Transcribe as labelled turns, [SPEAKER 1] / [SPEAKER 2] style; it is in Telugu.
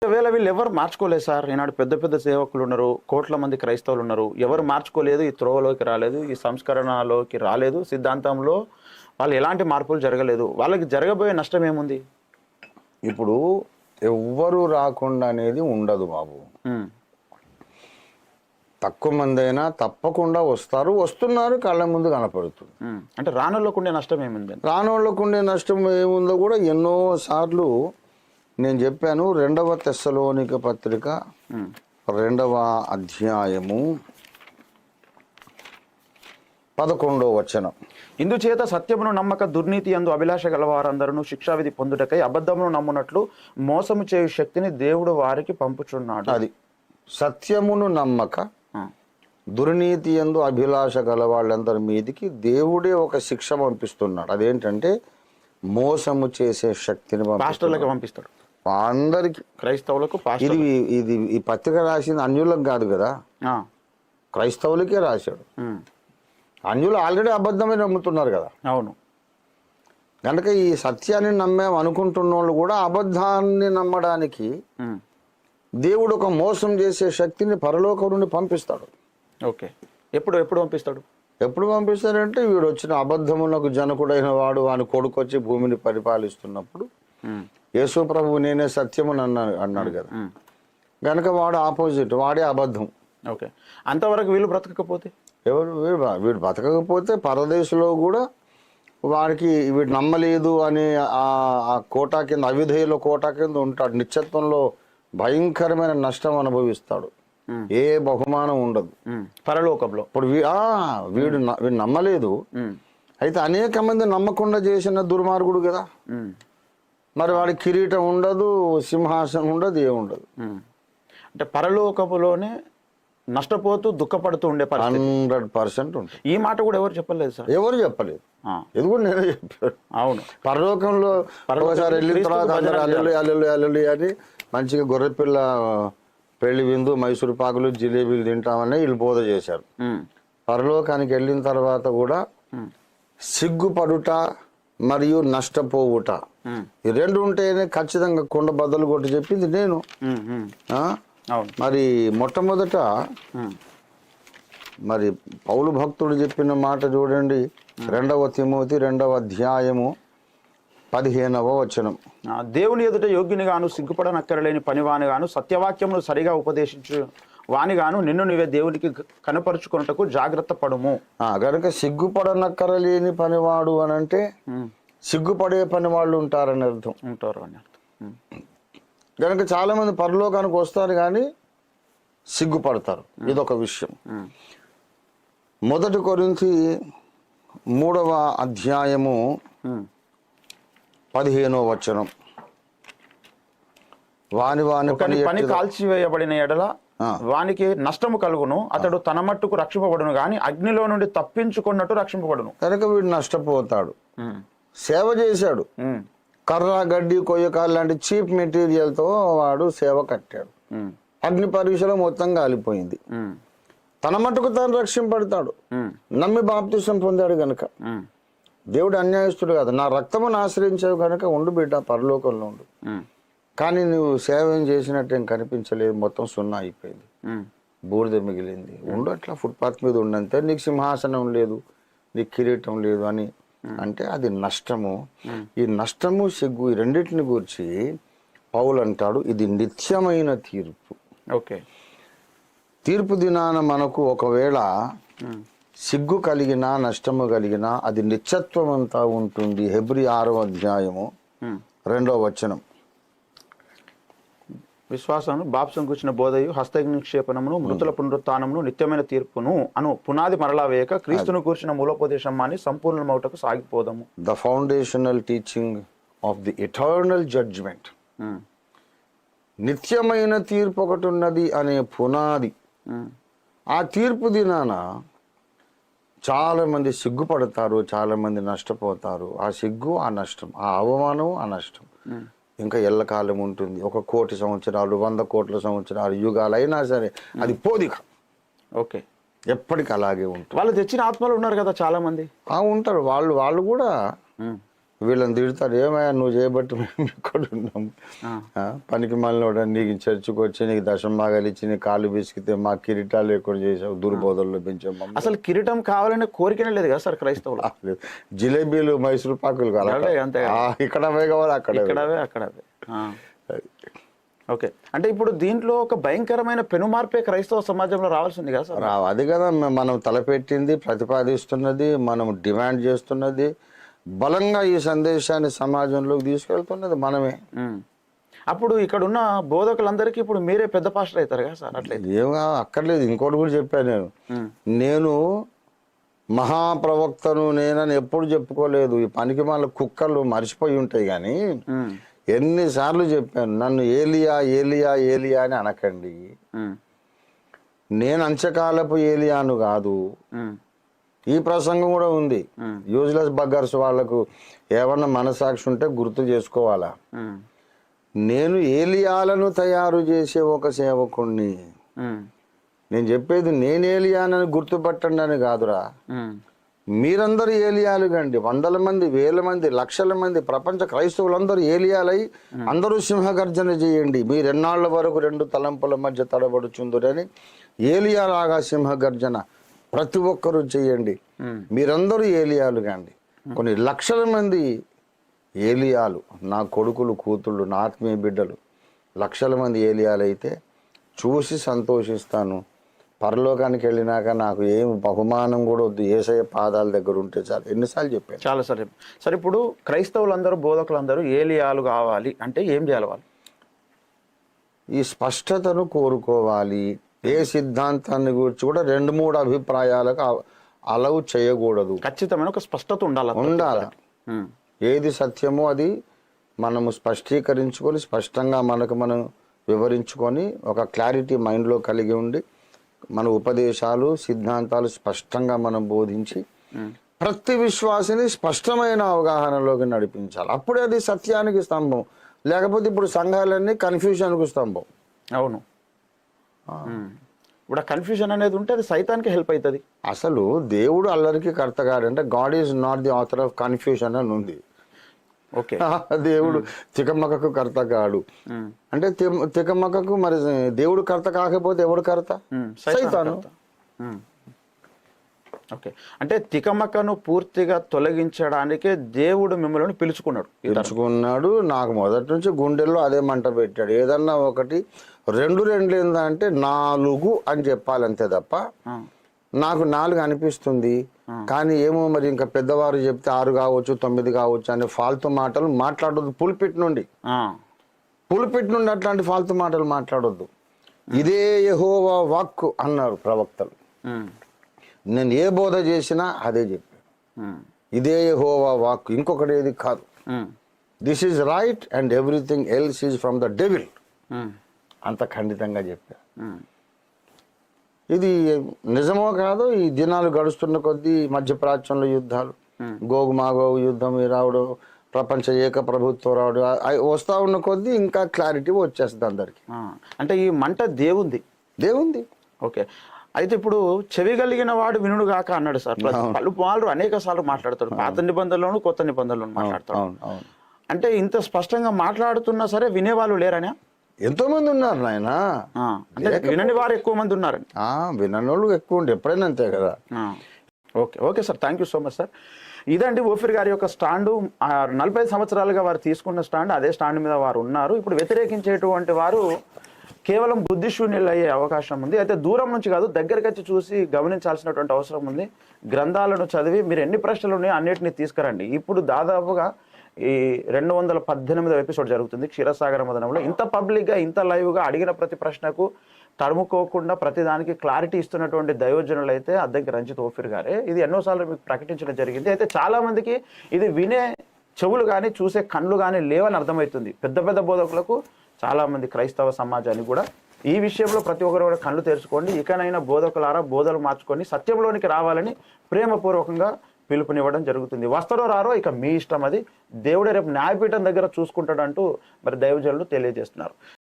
[SPEAKER 1] ఒకవేళ వీళ్ళు ఎవరు మార్చుకోలేదు సార్, ఈనాడు పెద్ద పెద్ద సేవకులు ఉన్నారు, కోట్ల మంది క్రైస్తవులు ఉన్నారు, ఎవరు మార్చుకోలేదు, ఈ త్రోవలోకి రాలేదు, ఈ సంస్కరణలోకి రాలేదు, సిద్ధాంతంలో వాళ్ళు ఎలాంటి మార్పులు జరగలేదు, వాళ్ళకి జరగబోయే నష్టం ఏముంది?
[SPEAKER 2] ఇప్పుడు ఎవ్వరు రాకుండా అనేది ఉండదు బాబు. తక్కువ మంది అయినా తప్పకుండా వస్తున్నారు, కళ్ళ ముందు కనపడుతుంది.
[SPEAKER 1] అంటే రానోళ్ళకు ఉండే నష్టం ఏముంది?
[SPEAKER 2] రానోళ్ళకు ఉండే నష్టం ఏముందో కూడా ఎన్నో సార్లు నేను చెప్పాను. 2వ తెస్సలోనిక పత్రిక 2వ అధ్యాయము 11వ వచనం.
[SPEAKER 1] ఇందుచేత సత్యమును నమ్మక దుర్నీతి యందు అభిలాష గలవారందరూ శిక్షావిధి పొందుటకై అబద్ధమును నమ్మునట్లు మోసము చేయు శక్తిని దేవుడు వారికి పంపుచున్నాడు.
[SPEAKER 2] అది సత్యమును నమ్మక దుర్నీతి యందు అభిలాష గల వాళ్ళందరి మీదికి దేవుడే ఒక శిక్ష పంపిస్తున్నాడు. అదేంటంటే మోసము చేసే శక్తిని
[SPEAKER 1] పాస్టర్లకు పంపిస్తాడు,
[SPEAKER 2] అందరికి,
[SPEAKER 1] క్రైస్తవులకు.
[SPEAKER 2] ఇది ఈ పత్రిక రాసింది అన్యులకు కాదు కదా, క్రైస్తవులకే రాశాడు. అన్యులు ఆల్రెడీ అబద్ధమే నమ్ముతున్నారు కదా.
[SPEAKER 1] అవును.
[SPEAKER 2] కనుక ఈ సత్యాన్ని నమ్మాం అనుకుంటున్న వాళ్ళు కూడా అబద్ధాన్ని నమ్మడానికి దేవుడు ఒక మోసం చేసే శక్తిని పరలోకం నుండి పంపిస్తాడు.
[SPEAKER 1] ఓకే. ఎప్పుడు పంపిస్తాడు?
[SPEAKER 2] ఎప్పుడు పంపిస్తాడంటే వీడు వచ్చిన అబద్ధమునకు జనకుడైన వాడు వాని కొడుకు వచ్చి భూమిని పరిపాలిస్తున్నప్పుడు యేసు ప్రభువు నేనే సత్యమని అన్నాడు కదా. గనక వాడు ఆపోజిట్, వాడే అబద్ధం.
[SPEAKER 1] ఓకే. అంతవరకు వీళ్ళు బ్రతకకపోతే
[SPEAKER 2] వీడు బ్రతకకపోతే పరదేశంలో కూడా వాడికి వీడు నమ్మలేదు అని ఆ కోటా కింద, అవిధేయుల కోటా కింద ఉంటాడు. నిత్యత్వంలో భయంకరమైన నష్టం అనుభవిస్తాడు. ఏ బహుమానం ఉండదు
[SPEAKER 1] పరలోకంలో.
[SPEAKER 2] ఇప్పుడు వీడు నమ్మలేదు, అయితే అనేక మంది నమ్మకుండా చేసిన దుర్మార్గుడు కదా. మరి వాడి కిరీటం ఉండదు, సింహాసనం ఉండదు, ఏముండదు.
[SPEAKER 1] అంటే పరలోకములోనే నష్టపోతూ దుఃఖపడుతూ ఉండే
[SPEAKER 2] 100% ఉంటుంది.
[SPEAKER 1] ఈ మాట కూడా ఎవరు చెప్పలేదు సార్?
[SPEAKER 2] ఎవరు చెప్పలేదు. ఇది కూడా నేనే చెప్పాను.
[SPEAKER 1] అవును.
[SPEAKER 2] పరలోకంలో ఒకసారి వెళ్ళిన తర్వాత అందరూ అల్లు అని మంచిగా గొర్రెపిల్ల పెళ్లి విందు, మైసూరు పాకులు, జిలేబీలు తింటామని వీళ్ళు బోధ చేశారు. పరలోకానికి వెళ్ళిన తర్వాత కూడా సిగ్గుపడుట మరియు నష్టపోవుట, ఈ రెండు ఉంటేనే ఖచ్చితంగా కొండ బద్దలు కొట్టి చెప్పింది నేను. మరి మొట్టమొదట మరి పౌలు భక్తుడు చెప్పిన మాట చూడండి, 2వ తిమోతి 2వ అధ్యాయము 15వ వచనం.
[SPEAKER 1] దేవుని ఎదుట యోగ్యునిగాను సిగ్గుపడనక్కరలేని పనివానిగాను సత్యవాక్యమును సరిగా ఉపదేశించు వానిగాను నిన్ను నీవే దేవునికి కనపరుచుకున్నటకు జాగ్రత్త పడుము.
[SPEAKER 2] గనుక సిగ్గుపడనక్కరలేని పనివాడు అని అంటే సిగ్గుపడే పని వాళ్ళు ఉంటారని అర్థం. కనుక చాలా మంది పరలోకానికి వస్తారు కానీ సిగ్గుపడతారు. ఇదొక విషయం. 1 కొరింథీ 3వ అధ్యాయము 15వ వచనం. వాని
[SPEAKER 1] పని కాల్చివేయబడిన ఎడల వానికి నష్టము కలుగును, అతడు తన మట్టుకు రక్షింపబడును గాని అగ్నిలో నుండి తప్పించుకున్నట్టు రక్షింపబడును.
[SPEAKER 2] కనుక వీడు నష్టపోతాడు. సేవ చేశాడు, కర్ర, గడ్డి, కొయ్యకాలు లాంటి చీప్ మెటీరియల్ తో వాడు సేవ కట్టాడు. అగ్ని పరీక్షలో మొత్తం కాలిపోయింది. తన మట్టుకు తాను రక్షింపడతాడు. నమ్మి బాప్తిసం పొందాడు గనక. దేవుడు అన్యాయస్తుడు కాదు. నా రక్తమును ఆశ్రయించావు కనుక ఉండు బిడ్డ, పరలోకంలో ఉండు. కానీ నువ్వు సేవ ఏం చేసినట్టు ఏం కనిపించలేదు, మొత్తం సున్నా అయిపోయింది, బూడిద మిగిలింది. ఉండు అట్లా ఫుట్పాత్ మీద ఉండంతే, నీకు సింహాసనం లేదు, నీకు కిరీటం లేదు అని అంటే అది నష్టము. ఈ నష్టము, సిగ్గు, ఈ రెండింటిని గురించి పౌలు అంటాడు, ఇది నిత్యమైన తీర్పు.
[SPEAKER 1] ఓకే.
[SPEAKER 2] తీర్పు దినాన మనకు ఒకవేళ సిగ్గు కలిగినా నష్టము కలిగినా అది నిత్యత్వం అంతా ఉంటుంది. హెబ్రీ 6వ అధ్యాయము 2వ వచనం.
[SPEAKER 1] విశ్వాసము బాప్సం కూర్చిన బోధయు హస్తనిక్షేపణమును మృతుల పునరుత్థానమును నిత్యమైన తీర్పును అను పునాది మరలా వేయక క్రీస్తును కూర్చిన మూలోపదేశమాన్ని సంపూర్ణమౌటకు సాగిపోదాము.
[SPEAKER 2] The foundational teaching of the eternal judgment. నిత్యమైన తీర్పు ఒకటి ఉన్నది అనే పునాది. ఆ తీర్పు దినాన చాలా మంది సిగ్గుపడతారు, చాలా మంది నష్టపోతారు. ఆ సిగ్గు, ఆ నష్టం, ఆ అవమానం, ఆ నష్టం ఇంకా ఎల్లకాలం ఉంటుంది. 1,000,000 సంవత్సరాలు, 100,000,000 సంవత్సరాలు, యుగాలు అయినా సరే అది పోదిక.
[SPEAKER 1] ఓకే.
[SPEAKER 2] ఎప్పటికి అలాగే ఉంటుంది.
[SPEAKER 1] వాళ్ళు తెచ్చిన ఆత్మలు ఉన్నారు కదా చాలా మంది.
[SPEAKER 2] ఉంటారు. వాళ్ళు కూడా వీళ్ళని తిడతారు, ఏమయ్యా నువ్వు చేయబట్టి మేము ఇక్కడ ఉన్నాం, పనికి మళ్ళీ నీకు చర్చికి వచ్చి నీకు దశంభాగాలు ఇచ్చి నీ కాళ్ళు బిసికితే మా కిరీటాలు ఎక్కువ చేసావు, దుర్బోధనలో పెంచాం.
[SPEAKER 1] అసలు కిరీటం కావాలనే కోరికనే లేదు కదా సార్ క్రైస్తవులు.
[SPEAKER 2] జిలేబీలు మైసూరు పాకులు కావాలి,
[SPEAKER 1] అంతే
[SPEAKER 2] ఇక్కడ కావాలి
[SPEAKER 1] అక్కడవే. ఓకే, అంటే ఇప్పుడు దీంట్లో ఒక భయంకరమైన పెనుమార్పే క్రైస్తవ సమాజంలో రావాల్సింది కదా సార్.
[SPEAKER 2] అది కదా మనం తలపెట్టింది, ప్రతిపాదిస్తున్నది, మనం డిమాండ్ చేస్తున్నది, బలంగా ఈ సందేశాన్ని సమాజంలోకి తీసుకెళ్తున్నది మనమే.
[SPEAKER 1] అప్పుడు ఇక్కడ ఉన్న బోధకులందరికీ ఇప్పుడు మీరే పెద్ద పాస్టర్ అవుతారు కదా సార్. అట్లయితే
[SPEAKER 2] ఏమో అక్కర్లేదు. ఇంకోటి కూడా చెప్పాను, నేను మహాప్రవక్తను నేనని ఎప్పుడు చెప్పుకోలేదు. ఈ పనికి మళ్ళీ కుక్కలు మర్చిపోయి ఉంటాయి కానీ ఎన్నిసార్లు చెప్పాను, నన్ను ఏలియా ఏలియా ఏలియా అని అనకండి. నేను అంచకాలపు ఏలియాను కాదు. ఈ ప్రసంగం కూడా ఉంది. యూజ్లెస్ బగ్గర్స్ వాళ్ళకు ఏమన్నా మనసాక్షి ఉంటే గుర్తు చేసుకోవాలా. నేను ఏలియాలను తయారు చేసే ఒక సేవకుణ్ణి. నేను చెప్పేది నేను ఏలియానని గుర్తుపట్టండి అని కాదురా. మీరందరూ ఏలియాలు కండి. వందల మంది, వేల మంది, లక్షల మంది ప్రపంచ క్రైస్తవులందరూ ఏలియాలై అందరూ సింహగర్జన చేయండి. మీరు ఎన్నాళ్ల వరకు రెండు తలంపుల మధ్య తడబడుచుందురని ఏలియాలాగా సింహగర్జన ప్రతి ఒక్కరూ చేయండి. మీరందరూ ఏలియాలు కండి. కొన్ని లక్షల మంది ఏలియాలు, నా కొడుకులు కూతుళ్ళు, నా ఆత్మీయ బిడ్డలు లక్షల మంది ఏలియాలు అయితే చూసి సంతోషిస్తాను. పరలోకానికి వెళ్ళినాక నాకు ఏం బహుమానం కూడా వద్దు, యేసయ్య పాదాల దగ్గర ఉంటే చాలు. ఎన్నిసార్లు చెప్పాను.
[SPEAKER 1] చాలా సరే. సరే, ఇప్పుడు క్రైస్తవులందరూ బోధకులందరూ ఏలియాలు కావాలి అంటే ఏం చేయాలి వాళ్ళు?
[SPEAKER 2] ఈ స్పష్టతను కోరుకోవాలి. ఏ సిద్ధాంతాన్ని గురించి కూడా 2-3 అభిప్రాయాలకు అలవ్ చేయకూడదు.
[SPEAKER 1] ఖచ్చితమైన ఒక స్పష్టత ఉండాలి.
[SPEAKER 2] ఏది సత్యమో అది మనము స్పష్టీకరించుకొని స్పష్టంగా మనకు మనం వివరించుకొని ఒక క్లారిటీ మైండ్లో కలిగి ఉండి మన ఉపదేశాలు సిద్ధాంతాలు స్పష్టంగా మనం బోధించి ప్రతి విశ్వాసిని స్పష్టమైన అవగాహనలోకి నడిపించాలి. అప్పుడే అది సత్యానికి స్తంభం. లేకపోతే ఇప్పుడు సంఘాలన్నీ కన్ఫ్యూజన్కు స్తంభం.
[SPEAKER 1] అవును, ఇప్పుడు కన్ఫ్యూజన్ అనేది ఉంటే అది సైతానికి హెల్ప్ అవుతుంది.
[SPEAKER 2] అసలు దేవుడు అల్లరికి కర్త కాడు అంటే God is not the author of confusion అని ఉంది.
[SPEAKER 1] ఓకే,
[SPEAKER 2] దేవుడు తికమకకు కర్త కాడు అంటే తికమకకు మరి దేవుడు కర్త కాకపోతే ఎవడు కర్త? సైతాను.
[SPEAKER 1] ఓకే, అంటే తికమకను పూర్తిగా తొలగించడానికే దేవుడు మిమ్మల్ని పిలుచుకున్నాడు.
[SPEAKER 2] నాకు మొదటి నుంచి గుండెల్లో అదే మంట పెట్టాడు. ఏదన్నా ఒకటి 2 ఏందంటే 4 అని చెప్పాలంతే తప్ప నాకు 4 అనిపిస్తుంది. కానీ ఏమో మరి ఇంకా పెద్దవారు చెప్తే 6 కావచ్చు 9 కావచ్చు అనే ఫాల్తు మాటలు మాట్లాడొద్దు. పులిపిట్ నుండి అట్లాంటి ఫాల్తు మాటలు మాట్లాడొద్దు. ఇదే యెహోవా వాక్కు అన్నారు ప్రవక్తలు. నేను ఏ బోధ చేసినా అదే చెప్పాను. ఇదే యెహోవా వాక్కు, ఇంకొకటి ఏది కాదు. This is right and everything else is from the devil. అంత ఖండితంగా చెప్పాను. ఇది నిజమో కాదో ఈ దినాలు గడుస్తున్న కొద్దీ మధ్యప్రాచ్యంలో యుద్ధాలు, గోగు మాగోగు యుద్ధం రావడం, ప్రపంచ ఏక ప్రభుత్వం రావడం వస్తా ఉన్న కొద్దీ ఇంకా క్లారిటీ వచ్చేస్తుంది అందరికి.
[SPEAKER 1] అంటే ఈ మంట దేవుంది. ఓకే, అయితే ఇప్పుడు చెవి కలిగిన వాడు వినుడు గాక అన్నాడు సార్. వాళ్ళు అనేక సార్లు మాట్లాడతాడు. పాత నిబంధనలోను కొత్త నిబంధనలోను మాట్లాడతాడు. అంటే ఇంత స్పష్టంగా మాట్లాడుతున్నా సరే వినేవాళ్ళు లేరని
[SPEAKER 2] ఎంతో మంది ఉన్నారు నాయన.
[SPEAKER 1] వినని వారు ఎక్కువ మంది ఉన్నారు.
[SPEAKER 2] వినని వాళ్ళు ఎక్కువ ఉండే ఎప్పుడైనా అంతే కదా.
[SPEAKER 1] Okay sir, thank you so much sir. ఇదండి ఓఫీర్ గారి యొక్క స్టాండు. 45 సంవత్సరాలుగా వారు తీసుకున్న స్టాండ్, అదే స్టాండ్ మీద వారు ఉన్నారు. ఇప్పుడు వ్యతిరేకించేటువంటి వారు కేవలం బుద్ధిశూన్యులు అయ్యే అవకాశం ఉంది. అయితే దూరం నుంచి కాదు, దగ్గరికి వచ్చి చూసి గమనించాల్సినటువంటి అవసరం ఉంది. గ్రంథాలను చదివి మీరు ఎన్ని ప్రశ్నలు ఉన్నాయో అన్నిటిని తీసుకురండి. ఇప్పుడు దాదాపుగా ఈ 218వ ఎపిసోడ్ జరుగుతుంది క్షీరసాగర మదనంలో. ఇంత పబ్లిక్గా ఇంత లైవ్గా అడిగిన ప్రతి ప్రశ్నకు తడుముకోకుండా ప్రతిదానికి క్లారిటీ ఇస్తున్నటువంటి దైవజనులు అయితే అద్దంకి రంజిత్ ఓఫీర్ గారే. ఇది ఎన్నోసార్లు మీకు ప్రకటించడం జరిగింది. అయితే చాలా మందికి ఇది వినే చెవులు కానీ చూసే కళ్ళు కానీ లేవని అర్థమవుతుంది. పెద్ద పెద్ద బోధకులకు చాలా మంది క్రైస్తవ సమాజాన్ని కూడా ఈ విషయంలో ప్రతి ఒక్కరు కూడా కళ్ళు తెరుచుకోండి. ఇకనైనా బోధకులారా బోధలు మార్చుకొని సత్యంలోనికి రావాలని ప్రేమపూర్వకంగా పిలుపునివ్వడం జరుగుతుంది. వస్తారో రారో ఇక మీ ఇష్టం. అది దేవుడే రేపు న్యాయపీఠం దగ్గర చూసుకుంటాడంటూ మరి దైవజనులు తెలియజేస్తున్నారు.